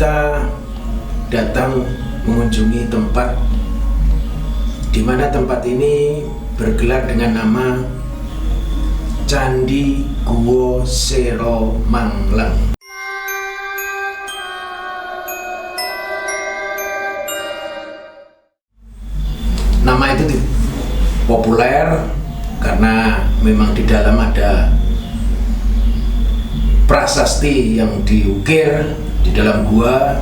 kita datang mengunjungi tempat di mana tempat ini bergelar dengan nama Candi Guwo Sero Mangleng. Nama itu populer karena memang di dalam ada prasasti yang diukir di dalam gua,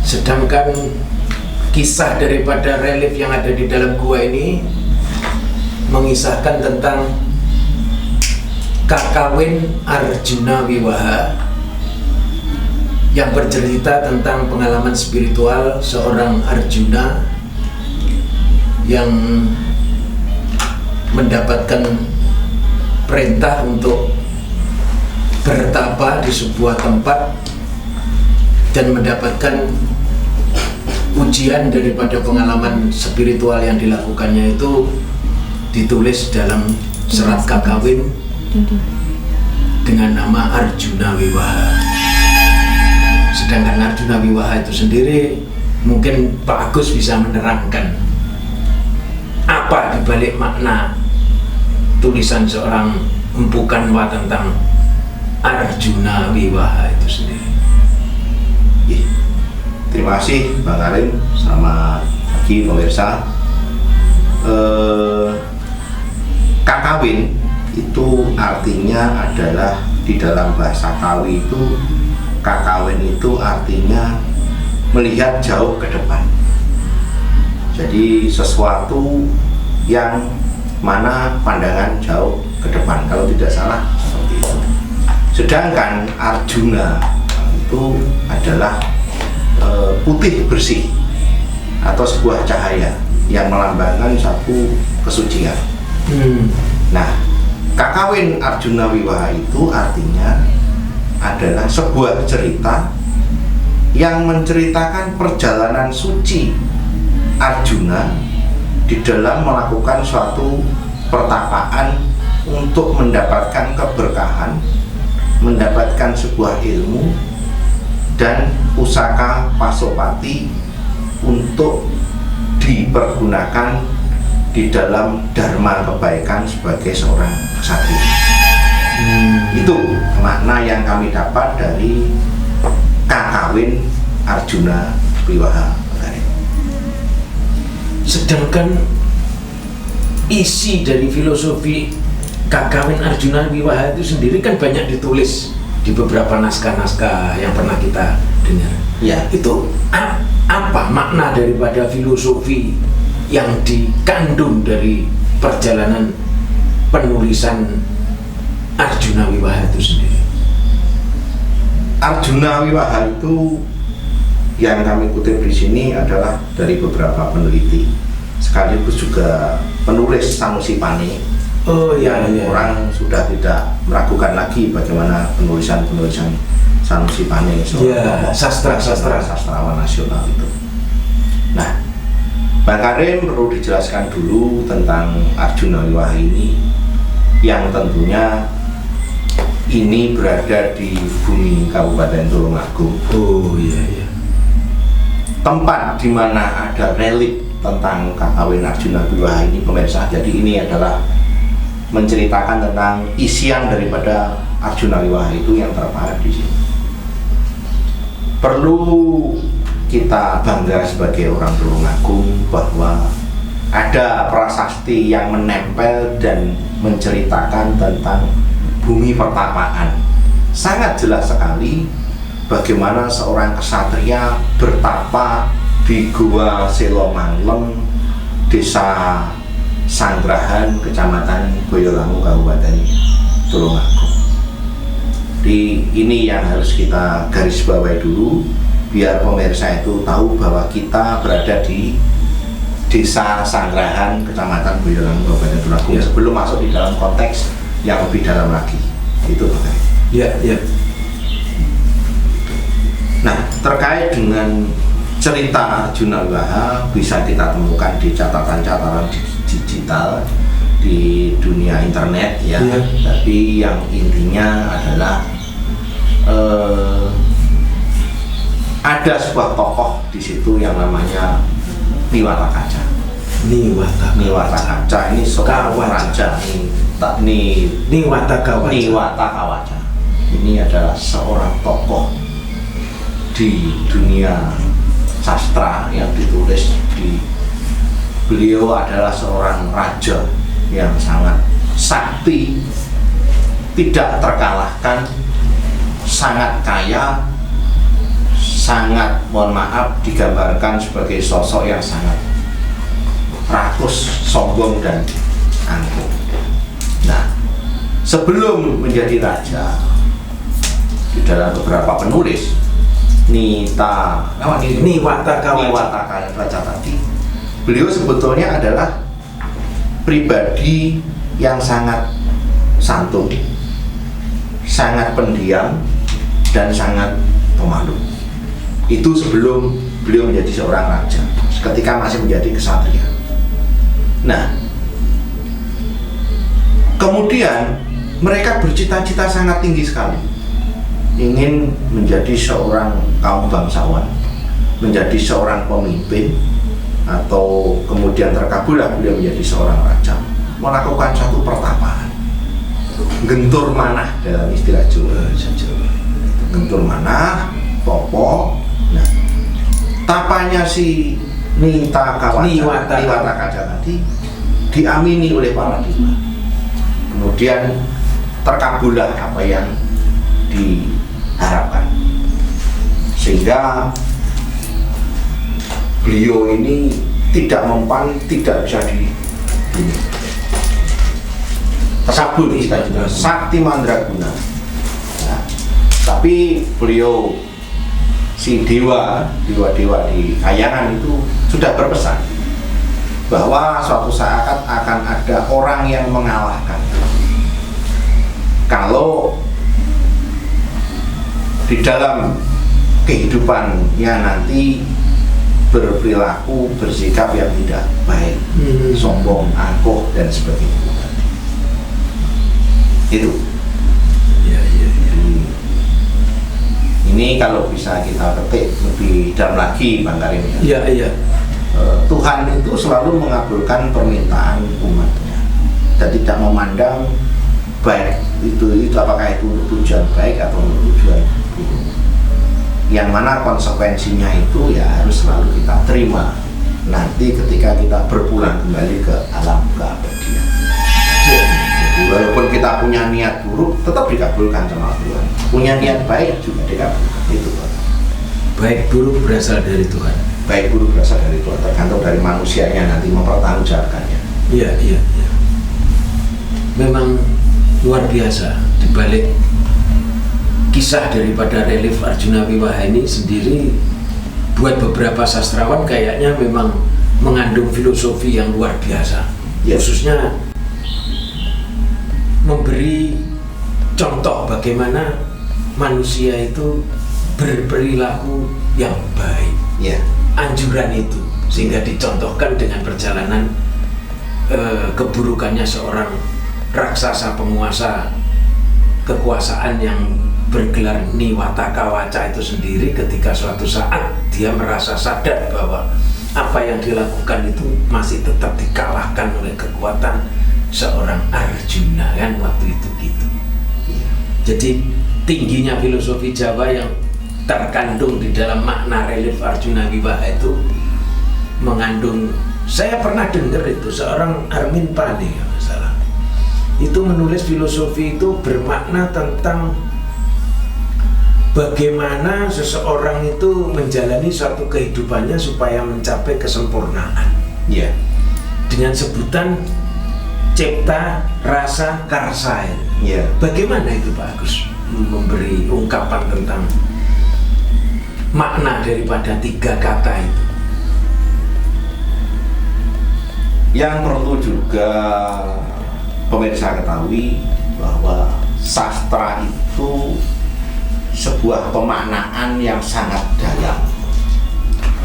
sedangkan kisah daripada relief yang ada di dalam gua ini mengisahkan tentang Kakawin Arjuna Wiwaha yang bercerita tentang pengalaman spiritual seorang Arjuna yang mendapatkan perintah untuk bertapa di sebuah tempat dan mendapatkan ujian daripada pengalaman spiritual yang dilakukannya itu ditulis dalam serat Kakawin dengan nama Arjuna Wiwaha. Sedangkan Arjuna Wiwaha itu sendiri mungkin Pak Agus bisa menerangkan apa dibalik makna tulisan seorang Empu Kanwa tentang Arjuna Wiwaha itu sendiri. Terima kasih Bang Karim, selamat pagi pemirsa. Kakawin itu artinya adalah di dalam bahasa Kawi itu, Kakawin itu artinya melihat jauh ke depan. Jadi sesuatu yang mana pandangan jauh ke depan, kalau tidak salah seperti itu. Sedangkan Arjuna itu adalah putih bersih atau sebuah cahaya yang melambangkan satu kesucian. Nah, Kakawin Arjuna Wiwaha itu artinya adalah sebuah cerita yang menceritakan perjalanan suci Arjuna di dalam melakukan suatu pertapaan untuk mendapatkan keberkahan, mendapatkan sebuah ilmu dan pusaka Pasopati untuk dipergunakan di dalam dharma kebaikan sebagai seorang ksatria. Itu makna yang kami dapat dari Kakawin Arjuna Wiwaha. Sedangkan isi dari filosofi Kakawin Arjuna Wiwaha itu sendiri kan banyak ditulis di beberapa naskah-naskah yang pernah kita dengar. Ya, itu apa makna daripada filosofi yang dikandung dari perjalanan penulisan Arjuna Wiwaha itu sendiri? Arjuna Wiwaha itu yang kami kutip di sini adalah dari beberapa peneliti, sekaligus juga penulis Sanusi Pane. Orang sudah tidak meragukan lagi bagaimana penulisan Sanusi Pane, sastrawan nasional itu. Nah, Bang Karim perlu dijelaskan dulu tentang Arjuna Wiwaha ini, yang tentunya ini berada di bumi Kabupaten Tulungagung. Tempat di mana ada relief tentang Kakawin Arjuna Wiwaha ini, pemirsa. Jadi ini adalah menceritakan tentang isian daripada Arjuna Wiwaha itu yang terpahat di sini. Perlu kita bangga sebagai orang Tulungagung bahwa ada prasasti yang menempel dan menceritakan tentang bumi pertapaan. Sangat jelas sekali bagaimana seorang ksatria bertapa di Gua Selo Mangleng, Desa Sanggrahan, Kecamatan Boyolangu, Kabupaten Tulungagung. Jadi ini yang harus kita garis bawahi dulu, biar pemirsa itu tahu bahwa kita berada di Desa Sanggrahan, Kecamatan Boyolangu, Kabupaten Tulungagung, sebelum masuk di dalam konteks yang lebih dalam lagi. Itu Pak. Ya. Nah, terkait dengan cerita Arjuna Wiwaha bisa kita temukan di catatan-catatan digital di dunia internet ya. Tapi yang intinya adalah ada sebuah tokoh di situ yang namanya Niwata Kaca. Niwata Kaca ini seorang raja Niwata Kawaca. Ini adalah seorang tokoh di dunia sastra yang ditulis beliau adalah seorang raja yang sangat sakti, tidak terkalahkan, sangat kaya, sangat, mohon maaf, digambarkan sebagai sosok yang sangat rakus, sombong dan angkuh. Nah, sebelum menjadi raja, di dalam beberapa penulis Niwata Kawaca tadi, beliau sebetulnya adalah pribadi yang sangat santun, sangat pendiam, dan sangat pemalu. Itu sebelum beliau menjadi seorang raja, ketika masih menjadi ksatria. Nah, kemudian mereka bercita-cita sangat tinggi sekali, ingin menjadi seorang kaum bangsawan, menjadi seorang pemimpin, atau kemudian terkabullah beliau menjadi seorang raja, melakukan satu pertapaan, gentur manah dalam istilah Jawa, gentur manah, topo. Nah, tapanya si Niwata Kaca tadi diamini oleh para dewa, kemudian terkabullah apa yang diharapkan, sehingga beliau ini tidak mempan, tidak bisa tersabut, sakti mandraguna. Nah, tapi beliau, si dewa di kayangan itu sudah berpesan bahwa suatu saat akan ada orang yang mengalahkan. Kalau di dalam kehidupannya nanti berperilaku, bersikap yang tidak baik, sombong, angkuh, dan sebagainya. Itu. Ya. Ini kalau bisa kita petik lebih dalam lagi, Bang Karim. Iya. Tuhan itu selalu mengabulkan permintaan umatnya dan tidak memandang baik itu apakah itu untuk tujuan baik atau untuk tujuan buruk. Yang mana konsekuensinya itu ya harus selalu kita terima nanti ketika kita berpulang kembali ke alam keabadian. Jadi walaupun kita punya niat buruk tetap dikabulkan sama Tuhan, punya niat baik juga dikabulkan. Itu Pak. Baik buruk berasal dari Tuhan. Baik buruk berasal dari Tuhan, tergantung dari manusianya nanti mempertanggungjawabkannya. Iya. Memang luar biasa dibalik kisah daripada relief Arjuna Wiwaha ini sendiri, buat beberapa sastrawan kayaknya memang mengandung filosofi yang luar biasa. Khususnya memberi contoh bagaimana manusia itu berperilaku yang baik. Anjuran itu sehingga dicontohkan dengan perjalanan keburukannya seorang raksasa penguasa kekuasaan yang bergelar Niwata Kawaca itu sendiri, ketika suatu saat dia merasa sadar bahwa apa yang dilakukan itu masih tetap dikalahkan oleh kekuatan seorang Arjuna, kan waktu itu gitu. Jadi tingginya filosofi Jawa yang terkandung di dalam makna relief Arjuna Wiwaha itu mengandung, saya pernah dengar itu seorang Armin Pani ya masalah, itu menulis filosofi itu bermakna tentang bagaimana seseorang itu menjalani suatu kehidupannya supaya mencapai kesempurnaan. Dengan sebutan cipta rasa karsa. Bagaimana itu Pak Agus memberi ungkapan tentang makna daripada tiga kata itu? Yang perlu juga pemirsa ketahui bahwa sastra itu sebuah pemaknaan yang sangat dalam.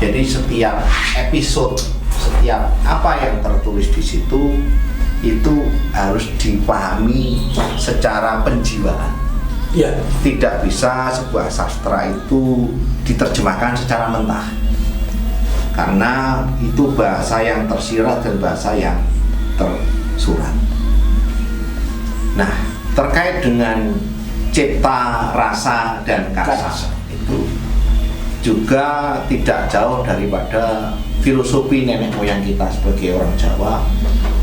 Jadi setiap episode, setiap apa yang tertulis di situ itu harus dipahami secara penjiwaan. Ya. Tidak bisa sebuah sastra itu diterjemahkan secara mentah, karena itu bahasa yang tersirat dan bahasa yang tersurat. Nah, terkait dengan cipta, rasa, dan kasa itu juga tidak jauh daripada filosofi nenek moyang kita sebagai orang Jawa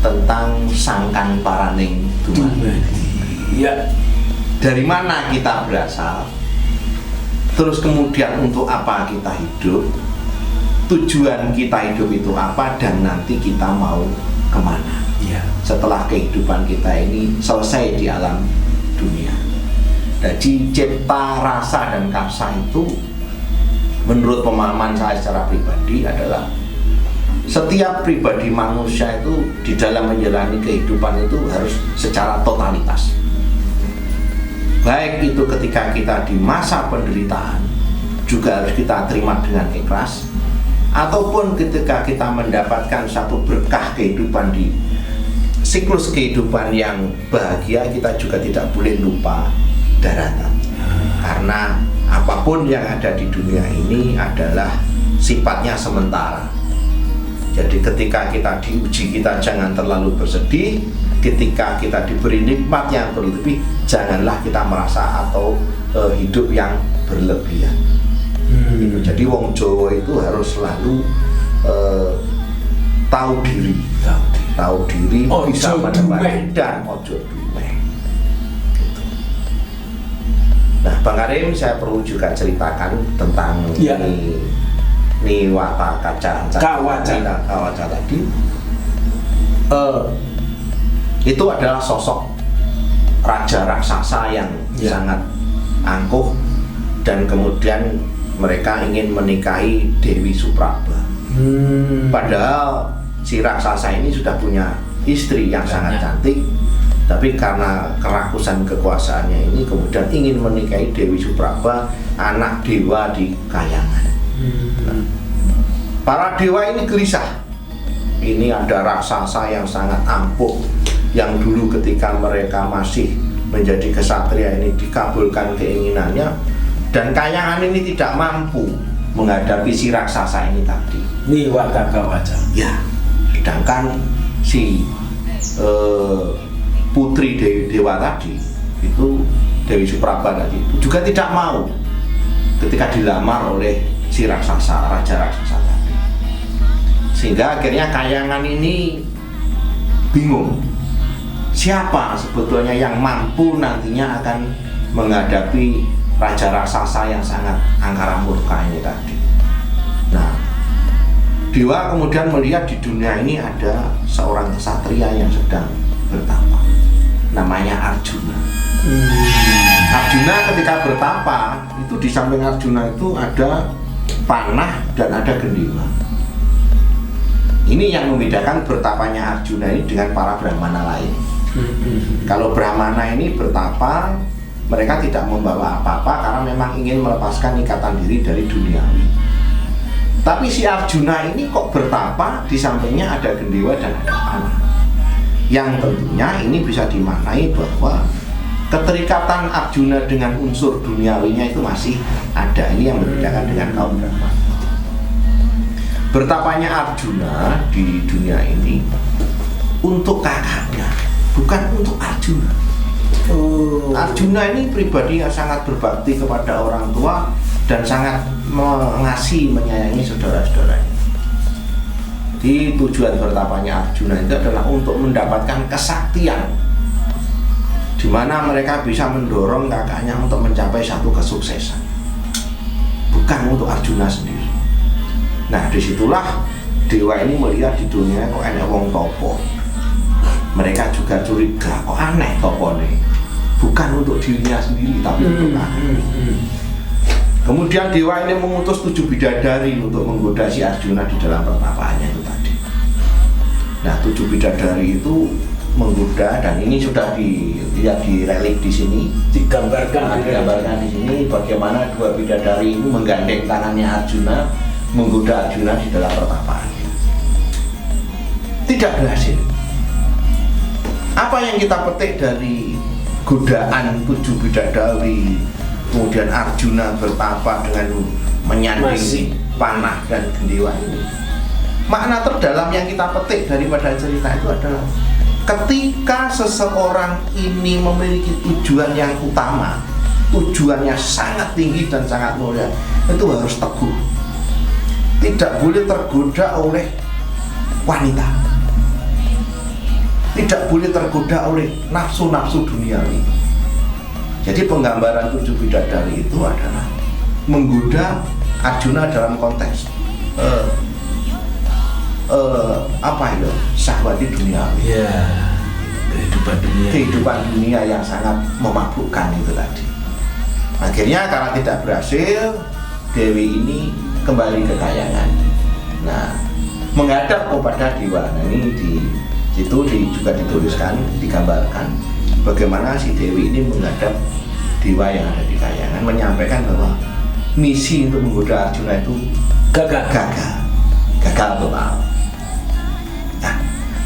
tentang sangkan paraning dumadi. Ya. Dari mana kita berasal, terus kemudian untuk apa kita hidup, tujuan kita hidup itu apa, dan nanti kita mau kemana Ya. setelah kehidupan kita ini selesai di alam dunia. Jadi cipta, rasa, dan kasa itu menurut pemahaman saya secara pribadi adalah setiap pribadi manusia itu di dalam menjalani kehidupan itu harus secara totalitas. Baik itu ketika kita di masa penderitaan juga harus kita terima dengan ikhlas, ataupun ketika kita mendapatkan satu berkah kehidupan di siklus kehidupan yang bahagia, kita juga tidak boleh lupa daratan. Karena apapun yang ada di dunia ini adalah sifatnya sementara. Jadi ketika kita diuji, kita jangan terlalu bersedih. Ketika kita diberi nikmat yang berlebih, janganlah kita merasa atau hidup yang berlebihan. Jadi wong Jawa itu harus selalu tahu diri, bisa menemani dan ojo dumeh. Nah, Bang Karim, saya perlu juga ceritakan tentang Niwata Kawaca tadi. Itu adalah sosok raja raksasa yang sangat angkuh, dan kemudian mereka ingin menikahi Dewi Supraba. Padahal si raksasa ini sudah punya istri yang sangat cantik, tapi karena kerakusan kekuasaannya ini kemudian ingin menikahi Dewi Supraba, anak dewa di Kayangan. Nah, para dewa ini gelisah. Ini ada raksasa yang sangat ampuh, yang dulu ketika mereka masih menjadi kesatria ini dikabulkan keinginannya, dan Kayangan ini tidak mampu menghadapi si raksasa ini tadi. Niwata Kawaca. Ya, sedangkan si putri dewa tadi itu, Dewi Supraba tadi itu juga tidak mau ketika dilamar oleh si raksasa, raja raksasa tadi. Sehingga akhirnya Kayangan ini bingung, siapa sebetulnya yang mampu nantinya akan menghadapi raja raksasa yang sangat angkara murka ini tadi. Nah, dewa kemudian melihat di dunia ini ada seorang kesatria yang sedang bertapa, namanya Arjuna. Arjuna ketika bertapa itu, di samping Arjuna itu ada panah dan ada gendewa. Ini yang membedakan bertapanya Arjuna ini dengan para Brahmana lain. Kalau Brahmana ini bertapa, mereka tidak membawa apa-apa karena memang ingin melepaskan ikatan diri dari duniawi. Tapi si Arjuna ini kok bertapa, di sampingnya ada gendewa dan ada panah. Yang tentunya ini bisa dimaknai bahwa keterikatan Arjuna dengan unsur duniawinya itu masih ada. Ini yang membedakan dengan kaum Brahmana. Bertapanya Arjuna di dunia ini untuk kakaknya, bukan untuk Arjuna. Arjuna ini pribadi yang sangat berbakti kepada orang tua dan sangat mengasihi, menyayangi saudara-saudaranya. Di tujuan bertapanya Arjuna itu adalah untuk mendapatkan kesaktian, di mana mereka bisa mendorong kakaknya untuk mencapai satu kesuksesan, bukan untuk Arjuna sendiri. Nah, disitulah dewa ini melihat di dunia kok enek wong topo. Mereka juga curiga, kok aneh topo nih, bukan untuk dirinya sendiri tapi untuk kakaknya. Kemudian dewa ini mengutus 7 bidadari untuk menggoda si Arjuna di dalam pertapaannya itu tadi. Nah, 7 bidadari itu menggoda, dan ini sudah dilihat di relik di sini, digambarkan di sini bagaimana 2 bidadari itu menggandeng tangannya Arjuna menggoda Arjuna di dalam pertapaannya. Tidak berhasil. Apa yang kita petik dari godaan 7 bidadari, kemudian Arjuna bertapa dengan menyanding panah dan gendewa ini. Makna terdalam yang kita petik daripada cerita itu adalah ketika seseorang ini memiliki tujuan yang utama, tujuannya sangat tinggi dan sangat mulia, itu harus teguh, tidak boleh tergoda oleh wanita, tidak boleh tergoda oleh nafsu-nafsu duniawi. Jadi penggambaran 7 bidadari itu adalah menggoda Arjuna dalam konteks apa itu? Syahwati duniawi. Ya, kehidupan dunia yang sangat memabukkan itu tadi. Akhirnya karena tidak berhasil, Dewi ini kembali ke kayangan. Nah, menghadap kepada dewa. Nah, ini di situ juga dituliskan, digambarkan bagaimana si Dewi ini menghadap dewa yang ada di kayangan, menyampaikan bahwa misi untuk menggoda Arjuna itu gagal total. Nah,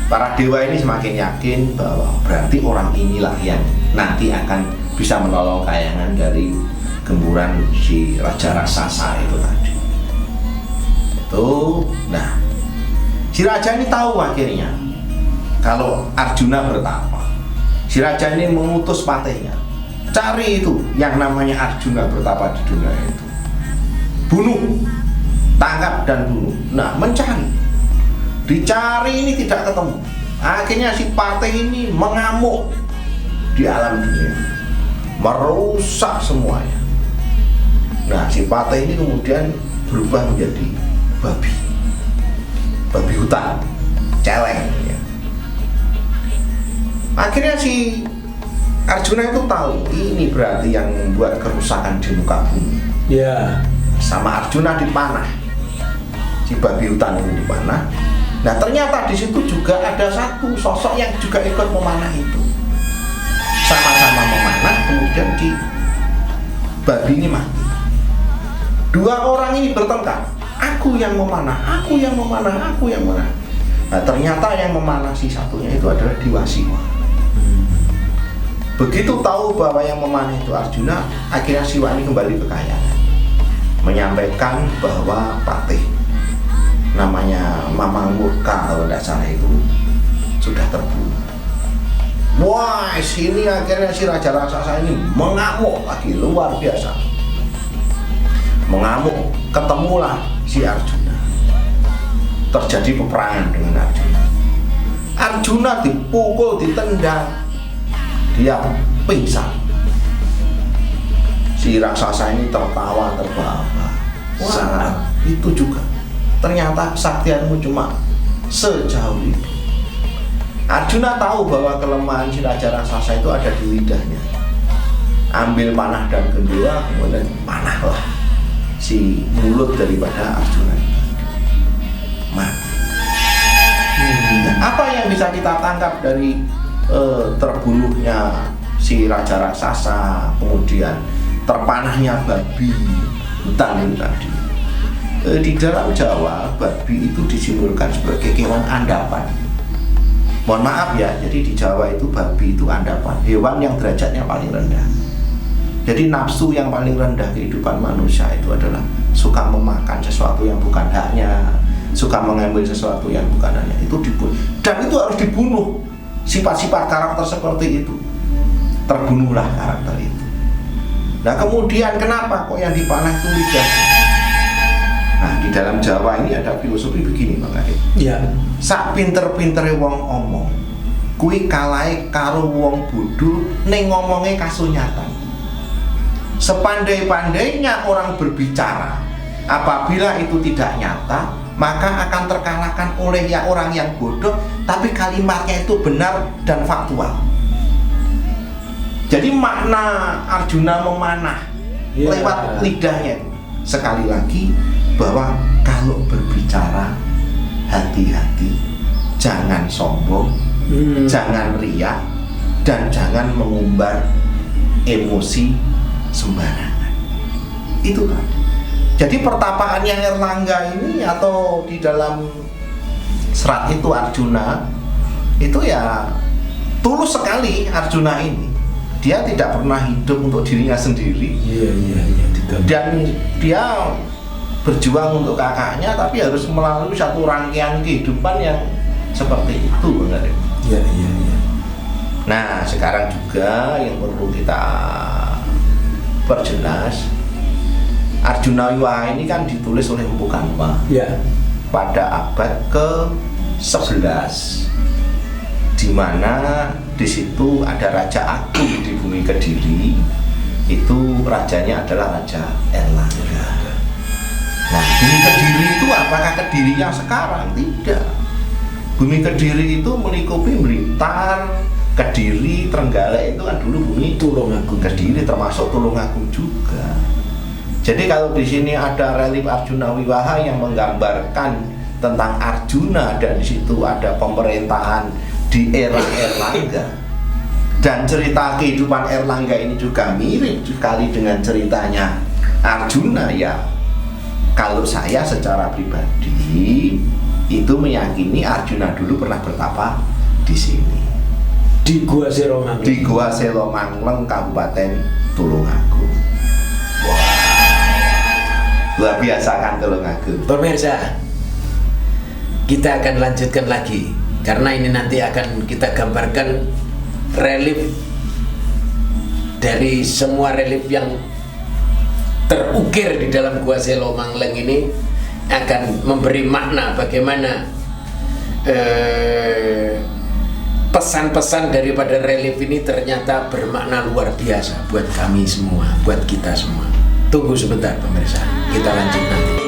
para dewa ini semakin yakin bahwa berarti orang inilah yang nanti akan bisa menolong kayangan dari gemburan si raja raksasa itu tadi. Nah, si raja ini tahu akhirnya kalau Arjuna bertapa. Si raja ini mengutus patihnya, cari itu yang namanya Arjuna bertapa di dunia itu, bunuh, tangkap dan bunuh. Nah, mencari, dicari ini tidak ketemu. Akhirnya si patih ini mengamuk di alam dunia, merusak semuanya. Nah, si patih ini kemudian berubah menjadi babi hutan, celeng ya. Akhirnya si Arjuna itu tahu ini berarti yang membuat kerusakan di muka bumi. Ya. Sama Arjuna dipanah, si babi hutan ini dipanah. Nah, ternyata di situ juga ada satu sosok yang juga ikut memanah itu. Sama-sama memanah, kemudian si babi ini mati. Dua orang ini bertengkar. Aku yang memanah, aku yang memanah, aku yang memanah. Nah, ternyata yang memanah si satunya itu adalah Dewa Siwa. Begitu tahu bahwa yang memanah itu Arjuna, akhirnya Siwa ini kembali ke kayangan, menyampaikan bahwa patih namanya Mamang Murka kalau tidak salah itu sudah terbunuh. Wah, sini akhirnya si raja raksasa ini mengamuk lagi luar biasa. Mengamuk, ketemulah si Arjuna. Terjadi peperangan dengan Arjuna. Arjuna dipukul, ditendang, dia pingsan. Si raksasa ini tertawa terbahak-bahak. Wah, itu juga. Ternyata kesaktianmu cuma sejauh itu. Arjuna tahu bahwa kelemahan si raja raksasa itu ada di lidahnya. Ambil panah dan gendewa, kemudian panahlah si mulut daripada Arjuna mati. Apa yang bisa kita tangkap dari terbunuhnya si raja raksasa, kemudian terpanahnya babi hutan itu tadi? Di dalam Jawa, babi itu disimbolkan sebagai hewan andapan. Mohon maaf ya, jadi di Jawa itu babi itu andapan, hewan yang derajatnya paling rendah. Jadi nafsu yang paling rendah kehidupan manusia itu adalah suka memakan sesuatu yang bukan haknya, suka mengambil sesuatu yang bukan haknya, itu dibunuh. Dan itu harus dibunuh. Sifat-sifat karakter seperti itu, terbunuhlah karakter itu. Nah, kemudian kenapa kok yang dipanah itu lidah? Nah, di dalam Jawa ini ada filosofi begini, Bang Adit. Iya. Sak pinter-pintere wong omong, kuwi kalahe karo wong bodho ning ngomongnya kasunyatan. Sepandai-pandainya orang berbicara, apabila itu tidak nyata, maka akan terkalahkan oleh orang yang bodoh, tapi kalimatnya itu benar dan faktual. Jadi makna Arjuna memanah lewat lidahnya itu, sekali lagi bahwa kalau berbicara hati-hati, jangan sombong, jangan riak, dan jangan mengumbar emosi sembarangan. Itu kan. Jadi pertapaannya Erlangga ini atau di dalam serat itu Arjuna itu ya tulus sekali Arjuna ini. dia tidak pernah hidup untuk dirinya sendiri. Iya. Dan dia berjuang untuk kakaknya, tapi harus melalui satu rangkaian kehidupan yang seperti itu, benar ya? Iya. Nah, sekarang juga yang perlu kita perjelas, Arjuna Wiwaha ini kan ditulis oleh Empu Kanwa pada abad ke-11, di mana di situ ada Raja Agung di bumi Kediri. Itu rajanya adalah Raja Erlangga. Nah, bumi Kediri itu apakah Kediri yang sekarang? Tidak. Bumi Kediri itu melingkupi Blitar, Kediri, Trenggalek, itu kan dulu bumi Tulungagung. Kediri, termasuk Tulungagung juga. Jadi kalau di sini ada relief Arjuna Wiwaha yang menggambarkan tentang Arjuna, dan di situ ada pemerintahan di era Erlangga. Dan cerita kehidupan Erlangga ini juga mirip sekali dengan ceritanya Arjuna ya. Kalau saya secara pribadi itu meyakini Arjuna dulu pernah bertapa di sini. Di Gua Seromangleng. Di Gua Seromangleng, Kabupaten Tulungagung. Wah, luar biasa kan Tulungagung. Pemirsa, kita akan lanjutkan lagi karena ini nanti akan kita gambarkan relief dari semua relief yang terukir di dalam Gua Seromangleng ini akan memberi makna bagaimana pesan-pesan daripada relief ini ternyata bermakna luar biasa buat kami semua, buat kita semua. Tunggu sebentar pemirsa, kita lanjut nanti.